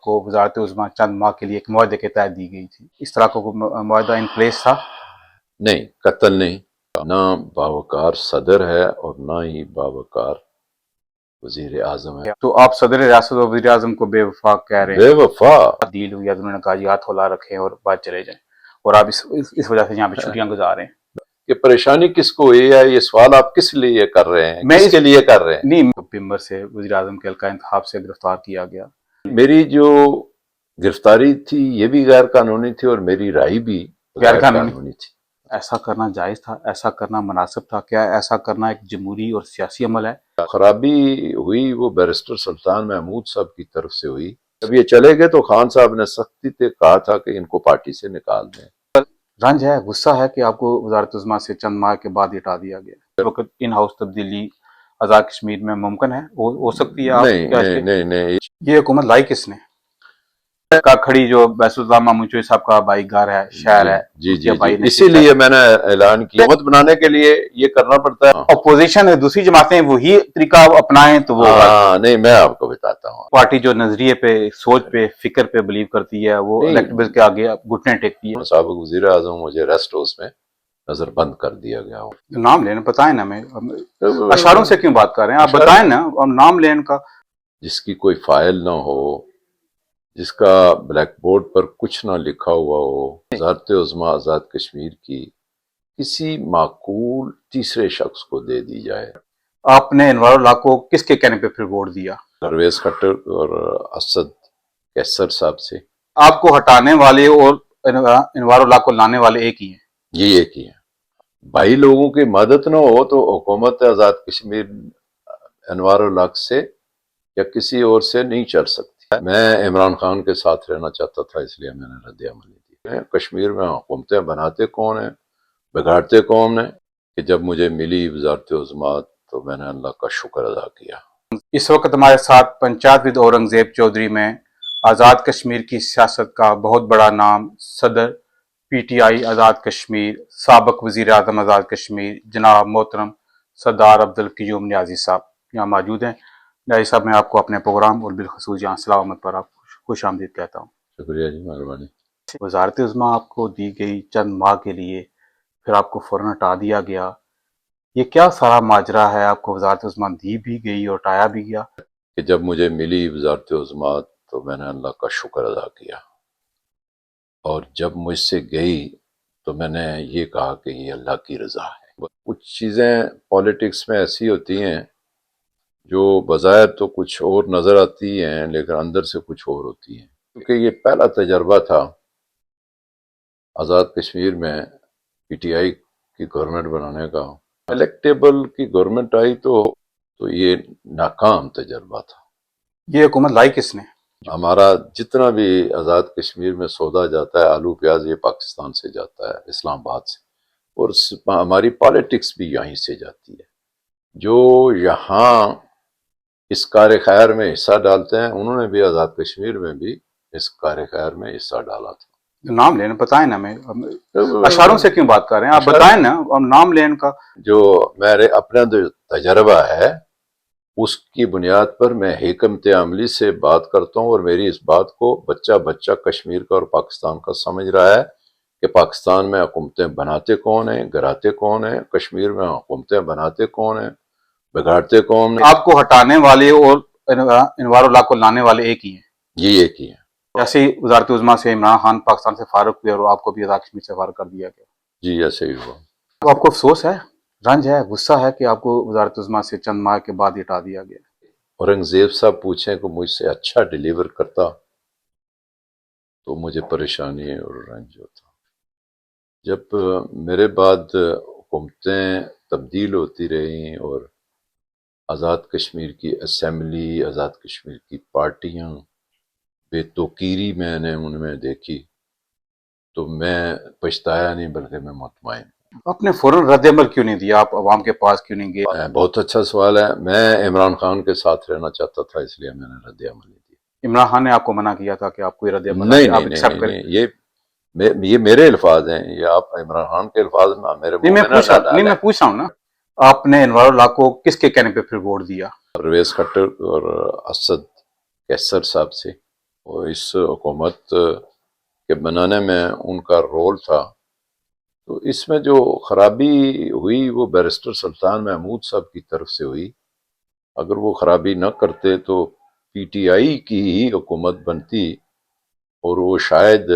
आपको वजारत उज़्मा चंद माह के लिए एक मुआहदे के तहत दी गई थी, इस तरह का कोई मुआहदा इन प्लेस था? नहीं, कत्ल नहीं, ना बावकार सदर है और ना ही बावकार वजीर आजम है। तो आप सदर रियासत और वज़ीर आज़म को बेवफा कह रहे हैं? बेवफा डील हुई है, उन्होंने कहा जी हाथ हौला रखें और बात चले जाएं, और आप इस वजह से यहाँ पे छुट्टियां गुजार रहे हैं। ये परेशानी किसको हुई है, ये सवाल आप किस लिए कर रहे हैं, किसके लिए कर रहे हैं? नहीं, पिंबर से वज़ीर आज़म के हल्का इंतखाब से गिरफ्तार किया गया। मेरी जो गिरफ्तारी थी ये भी गैर कानूनी थी और मेरी राय भी गैर कानूनी थी। ऐसा करना जायज था? ऐसा करना मुनासिब था? क्या ऐसा करना एक जमहूरी और सियासी अमल है? खराबी हुई वो बैरिस्टर सुल्तान महमूद साहब की तरफ से हुई। जब ये चले गए तो खान साहब ने सख्ती से कहा था कि इनको पार्टी से निकाल दें। रंज है, गुस्सा है कि आपको वजारत उज़्मा से चंद माह के बाद हटा दिया गया? इस वक्त इन हाउस तब्दीली आज़ाद कश्मीर में मुमकिन है, हो सकती है? आप नहीं, नहीं, नहीं, नहीं। ये हुकूमत लाई किसने? का खड़ी जो बैसुल्तान मामूचोई साहब का भाई घर है, शहर है, जी जी जी, इसीलिए मैंने ऐलान किया। हुकूमत बनाने के लिए ये करना पड़ता है। अपोजिशन है, दूसरी जमातें वही तरीका अपनाएं तो वो नहीं, मैं आपको बताता हूँ। पार्टी जो नजरिए पे, सोच पे, फिक्र पे बिलीव करती है वो इलेक्टेबल के आगे घुटने टेकती है। साबिक वजीर आजम मुझे रेस्ट हाउस में नजर बंद कर दिया गया हो। नाम लेना बताएं ना, मैं अशारों से क्यों बात कर रहे हैं, आप बताएं ना नाम लेने का। जिसकी कोई फाइल ना हो, जिसका ब्लैक बोर्ड पर कुछ ना लिखा हुआ हो, वज़ारत उज़्मा आज़ाद कश्मीर की किसी माकूल तीसरे शख्स को दे दी जाए। आपने इनवारुल्लाह को किसके कहने पे फिर वोट दिया? परवेज खट्टर और असद कैसर साहब से। आपको हटाने वाले और इनवारुल्लाह को लाने वाले एक ही हैं? ये एक ही है। भाई लोगों की मदद ना हो तो हुकूमत आज़ाद कश्मीर इनवारुल्लाह से या किसी और से नहीं चल सकती। मैं इमरान खान के साथ रहना चाहता था, इसलिए मैंने रद्द अमल दी। कश्मीर में हुकूमतें बनाते कौन है, बिगाड़ते कौन है? कि जब मुझे मिली वज़ारत उज़्मा तो मैंने अल्लाह का शुक्र अदा किया। इस वक्त हमारे साथ पंचायत विद औरंगजेब चौधरी में आज़ाद कश्मीर की सियासत का बहुत बड़ा नाम, सदर PTI आज़ाद कश्मीर, साबिक वज़ीर आज़म आज़ाद कश्मीर जनाब मोहतरम सरदार अब्दुल क़य्यूम नियाज़ी साहब यहाँ मौजूद हैं। नियाज़ी साहब, मैं आपको अपने प्रोग्राम और बिलखसूस यहाँ सलामत पर आप खुश आमदीद कहता हूँ। शुक्रिया जी, मेहरबानी। वज़ारत उज़्मा आपको दी गई चंद माह के लिए, फिर आपको फ़ौरन हटा दिया गया, ये क्या सारा माजरा है? आपको वज़ारत उज़्मा दी भी गई और हटाया भी गया? कि जब मुझे मिली वज़ारत उज़्मा तो मैंने अल्लाह का शुक्र अदा किया, और जब मुझसे गई तो मैंने ये कहा कि ये अल्लाह की रज़ा है। कुछ चीज़ें पॉलिटिक्स में ऐसी होती हैं जो बज़ाहिर तो कुछ और नज़र आती हैं लेकिन अंदर से कुछ और होती हैं। क्योंकि ये पहला तजर्बा था आज़ाद कश्मीर में PTI की गवर्नमेंट बनाने का। इलेक्टेबल की गवर्नमेंट आई तो ये नाकाम तजर्बा था। ये हुकूमत लाई किसने? हमारा जितना भी आज़ाद कश्मीर में सौदा जाता है, आलू प्याज, ये पाकिस्तान से जाता है, इस्लामाबाद से, और हमारी पॉलिटिक्स भी यहीं से जाती है। जो यहाँ इस कार खैर में हिस्सा डालते हैं, उन्होंने भी आज़ाद कश्मीर में भी इस कार खैर में हिस्सा डाला था। नाम लेना बताएं ना, मैं अशारों से क्यों बात कर रहे हैं, आप बताएं ना नाम लेने का। जो मेरे अपना तजर्बा है उसकी बुनियाद पर मैं हिकमत अमली से बात करता हूँ, और मेरी इस बात को बच्चा बच्चा कश्मीर का और पाकिस्तान का समझ रहा है कि पाकिस्तान में हुकूमतें बनाते कौन है, गिराते कौन है, कश्मीर में हुकूमतें बनाते कौन है, बिगाड़ते कौन है। आपको हटाने वाले और इनवारुल्लाह को लाने वाले एक ही हैं? ये एक ही है। जैसे ही वज़ारत उज़्मा से इमरान खान पाकिस्तान से फारुक हुए और आपको भी आज़ाद कश्मीर से फारुक कर दिया गया। जी, ऐसे ही हुआ। तो आपको अफसोस है, रंज है, गुस्सा है कि आपको वज़ारत उज़्मा से चंद माह के बाद हटा दिया गया? औरंगजेब साहब पूछें कि मुझसे अच्छा डिलीवर करता तो मुझे परेशानी और रंज होता। जब मेरे बाद हुकूमतें तब्दील होती रहीं और आज़ाद कश्मीर की असेंबली, आज़ाद कश्मीर की पार्टियां बेतौकीरी मैंने उनमें देखी, तो मैं पछताया नहीं बल्कि मैं मुतमईन। आपने फौरन रद्द अमल क्यों नहीं दिया? आप अवाम के पास क्यों नहीं गए? बहुत अच्छा सवाल है। मैं इमरान खान के साथ रहना चाहता था, इसलिए मैंने रद्द अमल नहीं दिया। इमरान खान ने आपको मना किया था कि आपको रद्द अमल नहीं, नहीं, नहीं, नहीं, ये मेरे अल्फाज हैं, ये आप इमरान खान के अल्फाज में मेरे नहीं, मैं पूछ रहा हूँ ना, आपने इनवारुल्लाह को किसके कहने पे फिर वोट दिया? परवेज खट्टर और असद कैसर साहब से। اور اس حکومت کے بنانے میں ان کا رول تھا. تو اس میں جو خرابی ہوئی وہ بیرسٹر سلطان محمود صاحب کی طرف سے ہوئی. اگر وہ خرابی نہ کرتے تو پی ٹی آئی کی ہی حکومت بنتی اور وہ شاید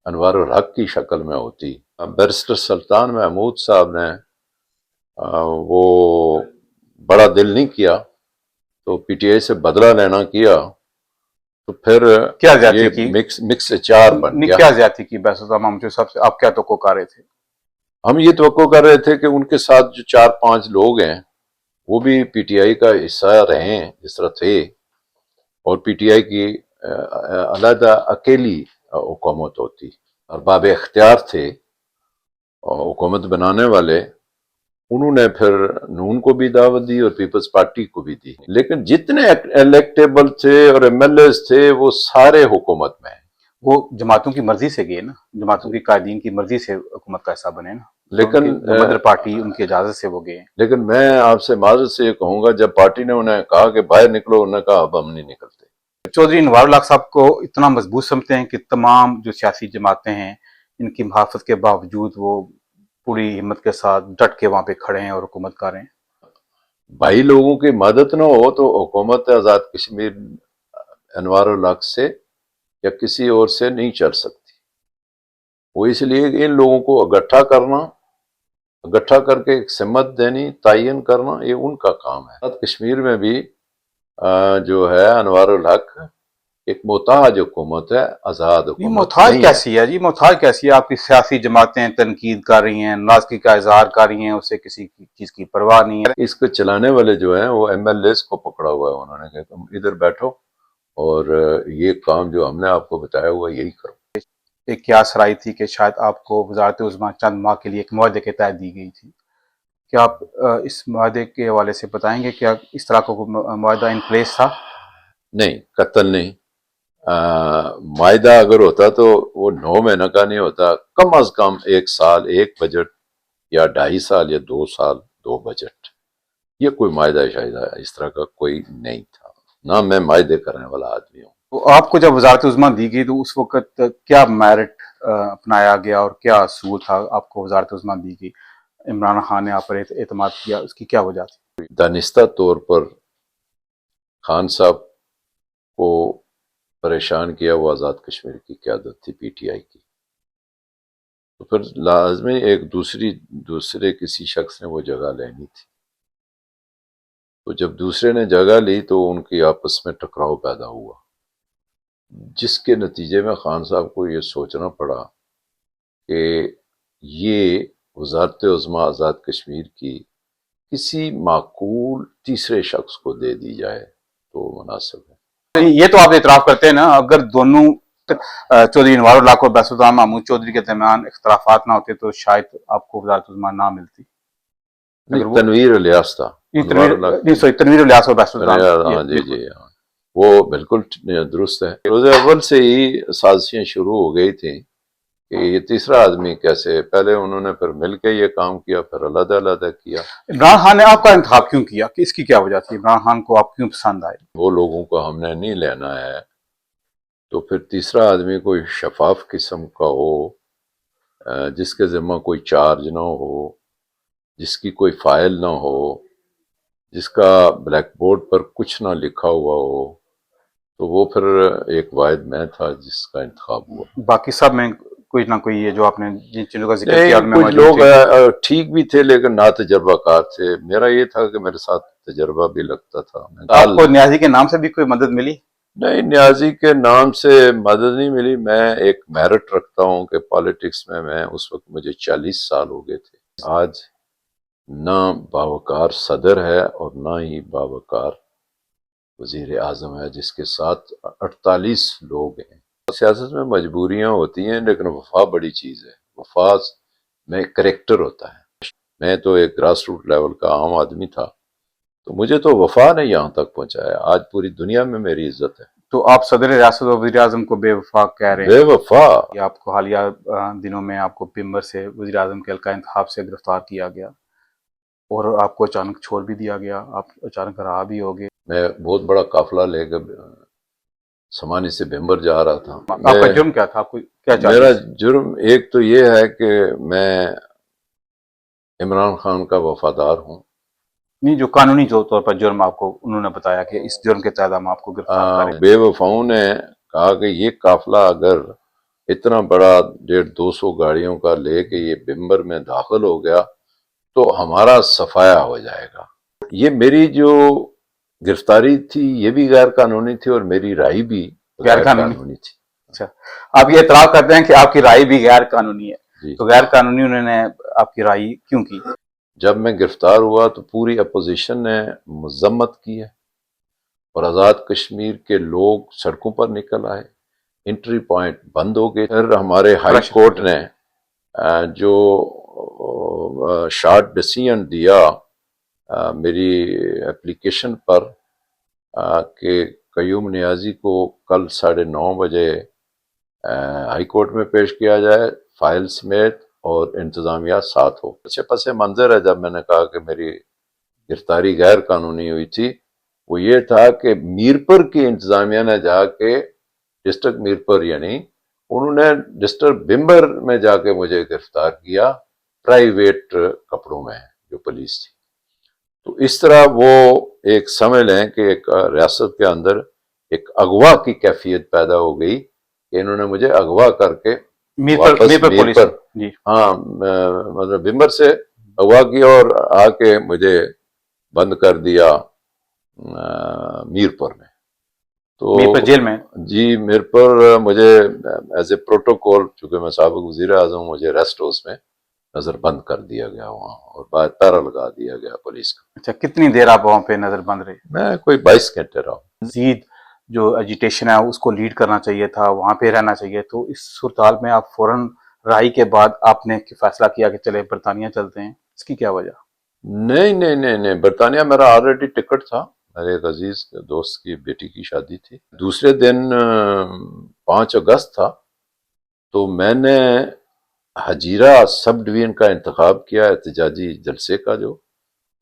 انوار الحق کی شکل میں ہوتی. بیرسٹر سلطان محمود صاحب نے وہ بڑا دل نہیں کیا تو پی ٹی آئی سے بدلہ لینا کیا تو پھر کیا زیادتی یہ کی مکس چار بن گیا. کیا زیادتی کی بیرسٹر صاحب محمود صاحب سے آپ کیا توقع کر رہے تھے؟ ہم یہ توقع کر رہے تھے کہ ان کے ساتھ جو 4-5 لوگ ہیں وہ بھی پی ٹی آئی کا حصہ رہے ہیں جس طرح تھے، اور پی ٹی آئی کی علیحدہ اکیلی حکومت ہوتی. ارباب اختیار تھے اور حکومت بنانے والے، انہوں نے پھر نون کو بھی دعوت دی اور پیپلز پارٹی کو بھی دی. لیکن جتنے الیکٹیبل تھے اور ایم ایل ایز تھے وہ سارے حکومت میں ہیں. وہ جماعتوں کی مرضی سے گئے نا، جماعتوں کی قائدین کی مرضی سے حکومت کا حصہ بنے نا. لیکن جو مدر پارٹی ان کی اجازت سے وہ گئے ہیں. لیکن میں آپ سے معذرت سے یہ کہوں گا، جب پارٹی نے انہیں کہا کہ باہر نکلو، انہوں نے کہا اب ہم نہیں نکلتے. چودھری انوار الحق صاحب کو اتنا مضبوط سمجھتے ہیں کہ تمام جو سیاسی جماعتیں ہیں ان کی محافظت کے باوجود وہ پوری ہمت کے ساتھ ڈٹ کے وہاں پہ کھڑے ہیں اور حکومت کر رہے ہیں. بھائی لوگوں کی مدد نہ ہو تو حکومت آزاد کشمیر انوار الحق سے یا کسی اور سے نہیں چل سکتی. وہ اس لیے کہ ان لوگوں کو اکٹھا کر کے ایک سمت دینی، تعین کرنا، یہ ان کا کام ہے. آزاد کشمیر میں بھی جو ہے انوار الحق ایک محتاج حکومت ہے، آزاد یہ حکومت محتاج نہیں ہے. کیسی ہے جی؟ محتاج کیسی ہے؟ آپ کی سیاسی جماعتیں تنقید کر رہی ہیں، ناراضگی کا اظہار کر رہی ہیں، اسے کسی چیز کی پرواہ نہیں ہے. اس کو چلانے والے جو ہیں وہ ایم ایل ایز کو پکڑا ہوا ہے. انہوں نے کہا تم ادھر بیٹھو اور یہ کام جو ہم نے آپ کو بتایا ہوا یہی کرو. ایک قیاس رائے تھی کہ شاید آپ کو وزارت عظمیٰ چند ماہ کے لیے ایک معاہدے کے تحت دی گئی تھی. کیا آپ اس معاہدے کے حوالے سے بتائیں گے؟ کیا اس طرح کا کوئی معاہدہ ان پلیس تھا؟ نہیں، قتل نہیں. معاہدہ اگر ہوتا تو وہ 9 مہینہ کا نہیں ہوتا، کم از کم 1 سال 1 بجٹ یا 2.5 سال یا 2 سال 2 بجٹ. یہ کوئی معاہدہ شاید اس طرح کا کوئی نہیں تھا. نہ میں معاہدے کرنے والا آدمی ہوں. تو آپ کو جب وزارت عظمیٰ دی گئی تو اس وقت کیا میرٹ اپنایا گیا اور کیا اصول تھا؟ آپ کو وزارت عظمیٰ دی گئی، عمران خان نے آپ پر اعتماد کیا، اس کی کیا وجہ تھی؟ دانستہ طور پر خان صاحب کو پریشان کیا وہ آزاد کشمیر کی قیادت تھی پی ٹی آئی کی. تو پھر لازمی ایک دوسرے کسی شخص نے وہ جگہ لینی تھی. تو جب دوسرے نے جگہ لی تو ان کی آپس میں ٹکراؤ پیدا ہوا، جس کے نتیجے میں خان صاحب کو یہ سوچنا پڑا کہ یہ وزارت عظمیٰ آزاد کشمیر کی کسی معقول تیسرے شخص کو دے دی جائے تو مناسب ہے. یہ تو آپ اعتراف کرتے ہیں نا، اگر دونوں چودھری انوار الحق اور بیرسٹر سلطان محمود چودھری کے درمیان اختلافات نہ ہوتے تو شاید آپ کو وزارت عظمیٰ نہ ملتی. تنویر الیاس تھا. تنویر الیاس اور بیرسٹر سلطان. ہاں جی ہاں، وہ بالکل درست ہے. روز اول سے ہی سازشیں شروع ہو گئی تھیں کہ یہ تیسرا آدمی کیسے، پہلے انہوں نے پھر مل کے یہ کام کیا، پھر علیحدہ کیا. عمران خان نے آپ کا انتخاب کیوں کیا؟ کہ اس کی کیا وجہ تھی؟ عمران خان کو آپ کیوں پسند آئے؟ وہ لوگوں کو ہم نے نہیں لینا ہے تو پھر تیسرا آدمی کوئی شفاف قسم کا ہو، جس کے ذمہ کوئی چارج نہ ہو، جس کی کوئی فائل نہ ہو، جس کا بلیک بورڈ پر کچھ نہ لکھا ہوا ہو. تو وہ پھر ایک واحد میں تھا جس کا انتخاب ہوا. باقی سب میں کوئی نہ کوئی یہ جو آپ نے جن چیزوں کا ذکر کیا ان میں کچھ موجود لوگ تھے. ٹھیک بھی تھے لیکن نا تجربہ کار تھے. میرا یہ تھا کہ میرے ساتھ تجربہ بھی لگتا تھا. آپ کو نیازی کے نام سے بھی کوئی مدد ملی؟ نہیں، نیازی کے نام سے مدد نہیں ملی. میں ایک میرٹ رکھتا ہوں کہ پالیٹکس میں اس وقت مجھے 40 سال ہو گئے تھے. آج نہ باوقار صدر ہے اور نہ ہی باوقار وزیر اعظم ہے جس کے ساتھ 48 لوگ ہیں. سیاست میں مجبوریاں ہوتی ہیں لیکن وفا بڑی چیز ہے. وفا میں کریکٹر ہوتا ہے. میں تو ایک گراس روٹ لیول کا عام آدمی تھا تو مجھے تو وفا نے یہاں تک پہنچایا. آج پوری دنیا میں میری عزت ہے. تو آپ صدر ریاست اور وزیر اعظم کو بے وفا کہہ رہے ہیں؟ بے وفا. آپ کو حالیہ دنوں میں آپ کو پیمبر سے وزیر اعظم کے حلقہ انتخاب سے گرفتار کیا گیا اور آپ کو اچانک چھوڑ بھی دیا گیا، آپ اچانک رہا بھی ہو گئے. میں بہت بڑا قافلہ لے کے समानी से भिम्बर जा रहा था। आपका जुर्म क्या था, आपको क्या चाहिए? मेरा जुर्म एक तो ये है कि मैं इमरान खान का वफादार हूँ। नहीं, जो कानूनी जो तौर पर जुर्म आपको उन्होंने बताया कि इस जुर्म के तहत हम आपको गिरफ्तार करें। बेवफाओं ने कहा कि ये काफिला अगर इतना बड़ा 150-200 गाड़ियों का लेके ये भिम्बर में दाखिल हो गया तो हमारा सफाया हो जाएगा। ये मेरी जो गिरफ्तारी थी ये भी गैर कानूनी थी और मेरी राय भी गैर कानूनी थी। अच्छा, आप ये इतराफ करते हैं कि आपकी राय भी गैर कानूनी है, जी। तो गैर कानूनी उन्होंने आपकी राय क्यों की? जब मैं गिरफ्तार हुआ तो पूरी अपोजिशन ने मजम्मत की है और आज़ाद कश्मीर के लोग सड़कों पर निकल आए, एंट्री पॉइंट बंद हो गए। फिर हमारे हाई कोर्ट ने जो शार्ट डिसीजन दिया मेरी एप्लीकेशन पर कि कयूम नियाजी को कल 9:30 बजे हाई कोर्ट में पेश किया जाए, फाइल समेत और इंतजामिया साथ हो। अच्छे पसे मंजर है जब मैंने कहा कि मेरी गिरफ्तारी गैर कानूनी हुई थी, वो ये था कि मीरपुर की इंतजामिया ने जाके डिस्ट्रिक्ट मीरपुर यानी उन्होंने डिस्ट्रिक्ट भिम्बर में जाके मुझे गिरफ्तार किया प्राइवेट कपड़ों में जो पुलिस थी। तो इस तरह वो एक समझ लें कि एक रियासत के अंदर एक अगवा की कैफियत पैदा हो गई कि इन्होंने मुझे अगवा करके मीरपुर हाँ मतलब भिम्बर से अगवा किया और आके मुझे बंद कर दिया मीरपुर में। तो मीरपुर जेल में? जी, मीरपुर मुझे एज ए प्रोटोकॉल, चूंकि मैं साबिक वजीर आजम, मुझे रेस्ट हाउस में नजर बंद कर दिया गया वहाँ और बाहर पैरा लगा दिया गया पुलिस का। अच्छा, कितनी देर आप वहाँ पे नजर बंद रहे? मैं कोई 22 घंटे रहा। मजीद जो एजिटेशन है उसको लीड करना चाहिए था, वहाँ पे रहना चाहिए, तो इस सूरत में आप फौरन राय के बाद आपने फैसला किया कि चले बरतानिया चलते हैं, इसकी क्या वजह? नहीं, बरतानिया मेरा ऑलरेडी टिकट था। मेरे एक अजीज दोस्त की बेटी की शादी थी। दूसरे दिन 5 अगस्त था, तो मैंने हजीरा सब डिवीजन का इंतखाब किया एहतजाजी जलसे का जो,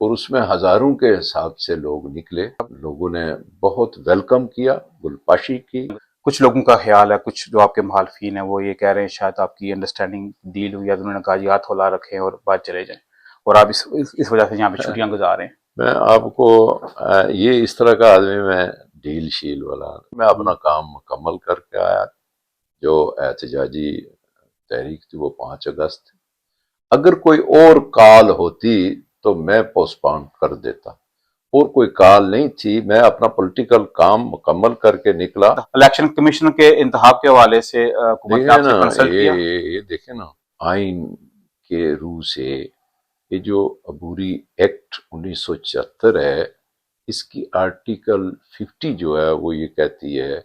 और उसमें हजारों के हिसाब से लोग निकले। लोगों ने बहुत वेलकम किया, गुलपाशी की। कुछ लोगों का ख्याल है, कुछ जो आपके मुखालफिन है वो ये कह रहे हैं शायद आपकी अंडरस्टैंडिंग डील हुई है, उन्होंने कहा जी हाथ होला रखें और बात चले जाएं, और आप इस वजह से यहाँ पे छुट्टियां गुजार रहे हैं। मैं आपको ये इस तरह का आदमी, मैं डील शील वाला, मैं अपना काम मुकम्मल करके आया। जो एहतजाजी तहरीक थी वो 5 अगस्त थी। अगर कोई और काल होती तो मैं पोस्टपोन कर देता, और कोई काल नहीं थी। मैं अपना पॉलिटिकल काम मुकम्मल करके निकला। इलेक्शन कमीशन के इंतखाब के हवाले से हुकूमत ने आपसे कंसल्ट किया? ये देखे ना, आइन के रूह से ये जो अबूरी एक्ट 1974 है, इसकी आर्टिकल 50 जो है वो ये कहती है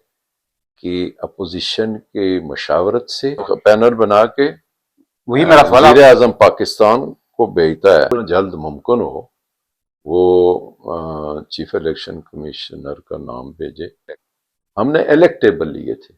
कि अपोजिशन के मशावरत से पैनल बना के वही मेरा सवाल, वज़ीर आज़म पाकिस्तान को भेजता है। जल्द मुमकिन हो वो चीफ इलेक्शन कमिश्नर का नाम भेजे। हमने इलेक्टेबल लिए थे।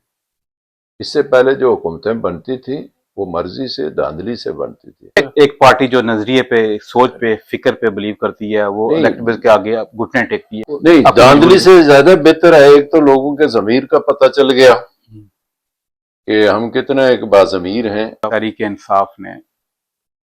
इससे पहले जो हुकूमतें बनती थी वो मर्जी से, धांधली से बनती थी। एक पार्टी जो नजरिए पे, सोच पे, फिक्र पे बिलीव करती है वो इलेक्टेबल के आगे घुटने टेकती है। नहीं, धांधली से ज्यादा बेहतर है। एक तो लोगों के ज़मीर का पता चल गया कि हम कितना एक बाज़मीर हैं। तहरीक इंसाफ ने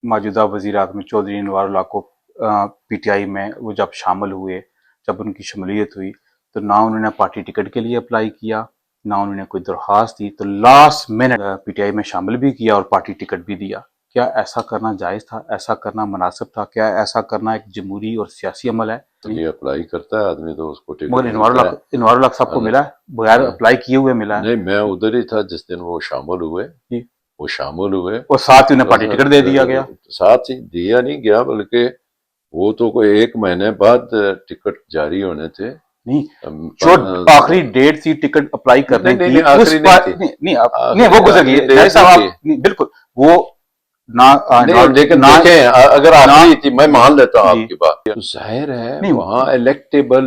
मौजूदा वज़ीर आज़म चौधरी अनवारुल्लाह को पीटीआई में वो जब शामिल हुए, जब उनकी शमूलियत हुई, तो ना उन्होंने पार्टी टिकट के लिए अप्लाई किया, ना उन्होंने कोई दरख्वास्त दी, तो लास्ट मिनट पीटीआई में शामिल भी किया और पार्टी टिकट भी दिया। क्या ऐसा करना जायज़ था? ऐसा करना मुनासिब था? क्या ऐसा करना एक जमहूरी और सियासी अमल है? ये अप्लाई करता है आदमी तो उसको टिकट। मगर इनवारुल्लाह साहब को मिला है, बगैर अप्लाई किए हुए मिला है। नहीं, मैं उधर ही था जिस दिन वो शामिल हुए। वो शामिल हुए और साथ ही उन्हें पार्टी टिकट दे दिया गया। साथ ही दिया नहीं गया, बल्कि वो तो कोई 1 महीने बाद टिकट जारी होने थे। नहीं, जो आखिरी डेट थी टिकट अप्लाई करने की, नहीं वो गुजर गई। बिल्कुल वो लेकिन देखें, अगर आखिरी थी, मैं मान लेता हूँ आपकी बात, तो जाहिर है वहाँ इलेक्टेबल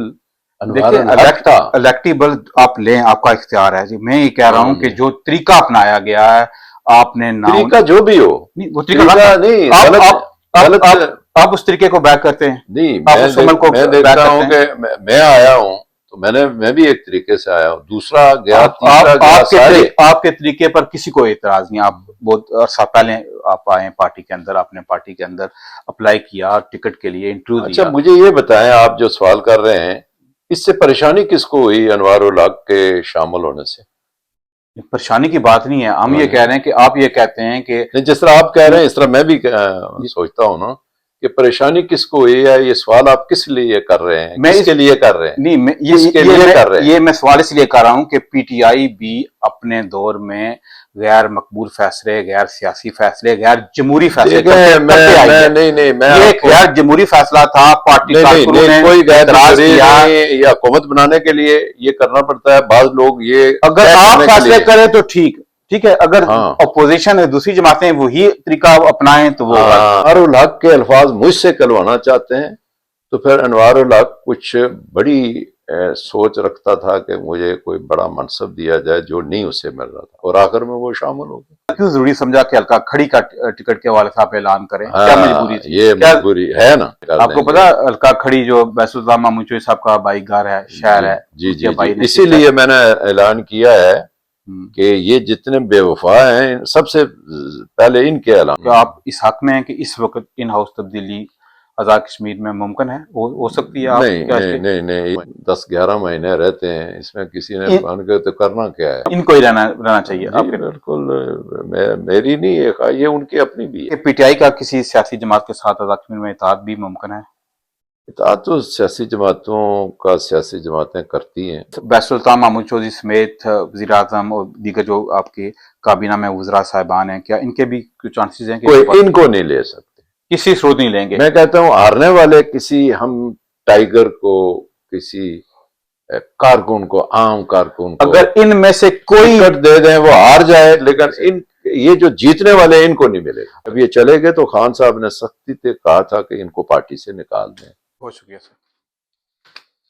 इलेक्टेबल आप लें, आपका इख्तियार है जी। मैं ये कह रहा हूँ कि जो तरीका अपनाया गया है, आपने तरीका जो भी हो, वो तरीका नहीं, आप उस तरीके को बैक करते हैं। नहीं, मैं देखता हूँ कि मैं आया हूँ तो میں بھی ایک طریقے سے آیا ہوں، دوسرا گیا، تیسرا گیا، سارے آپ کے طریقے پر کسی کو اعتراض نہیں. آپ بہت عرصہ پہلے آپ آئے پارٹی کے اندر، آپ نے پارٹی کے اندر اپلائی کیا ٹکٹ کے لیے، انٹرویو اچھا دیا. مجھے یہ بتائیں، آپ جو سوال کر رہے ہیں اس سے پریشانی کس کو ہوئی انوار الحق کے شامل ہونے سے؟ پریشانی کی بات نہیں ہے، ہم یہ کہہ رہے ہیں کہ آپ یہ کہتے ہیں کہ نہیں، جس طرح آپ کہہ رہے ہیں اس طرح میں بھی سوچتا ہوں نا کہ پریشانی کس کو ہوئی ہے. یہ سوال آپ کس لیے کر رہے ہیں، کس کے لیے کر رہے ہیں؟ نہیں، کس کے لیے کر رہے ہیں؟ یہ میں سوال اس لیے کر رہا ہوں کہ پی ٹی آئی بھی اپنے دور میں غیر مقبول فیصلے، غیر سیاسی فیصلے، غیر جمہوری فیصلے کرتے آئی ہے. یہ ایک غیر جمہوری فیصلہ تھا، پارٹی کارکنوں نے کوئی غیر اعتراض جمہوری کیا. نہیں، یہ حکومت بنانے کے لیے یہ کرنا پڑتا ہے. بعض لوگ یہ اگر آپ فیصلے کریں تو ٹھیک ہے، اگر ہاں اپوزیشن دوسری جماعتیں وہی طریقہ اپنائیں تو وہ انوار الحق کے الفاظ مجھ سے کلوانا چاہتے ہیں تو پھر انوار الحق کچھ بڑی سوچ رکھتا تھا کہ مجھے کوئی بڑا منصب دیا جائے جو نہیں اسے مل رہا تھا، اور آخر میں وہ شامل ہو گیا. کیوں ضروری سمجھا کہ حلقہ کھڑی کا ٹکٹ کے حوالے سے آپ اعلان کریں؟ کیا مجبوری تھی؟ یہ مجبوری ہے نا. آپ کو پتا حلقہ کھڑی جو بیس اللہ مامون چوہی صاحب کا بھائی گھر ہے، شہر ہے، جی ان کے بھائی نے اسی لیے میں نے اعلان کیا ہے کہ یہ جتنے بے وفا ہیں سب سے پہلے ان کے اعلان. کہ آپ اس حق میں ہیں کہ اس وقت ان ہاؤس تبدیلی آزاد کشمیر میں ممکن ہے، ہو سکتی ہے؟ آپ نہیں 10-11 مہینے رہتے ہیں اس میں، کسی نے مان کے تو کرنا کیا ہے. ان کو ہی رہنا چاہیے. جی بالکل، میری نہیں ہے یہ ان کی اپنی بھی ہے. پی ٹی آئی کا کسی سیاسی جماعت کے ساتھ آزاد کشمیر میں اتحاد بھی ممکن ہے؟ اطاعت تو سیاسی جماعتوں کا سیاسی جماعتیں کرتی ہیں. بیس سلطان محمود چودھری سمیت وزیر اعظم اور دیگر جو آپ کے کابینہ میں وزراء صاحبان ہیں، کیا ان کے بھی کچھ چانسز ہیں کہ کوئی ان کو نہیں لے سکتے، کسی صورت نہیں لیں گے؟ میں کہتا ہوں ہارنے والے کسی ہم ٹائیگر کو، کسی کارکن کو، عام کارکن کو اگر ان میں سے کوئی ٹکٹ دے دیں وہ ہار جائے، لیکن یہ جو جیتنے والے ان کو نہیں ملے گا. اب یہ چلے گئے تو خان صاحب نے سختی سے کہا تھا کہ ان کو پارٹی سے نکال دیں. بہت شکریہ سر.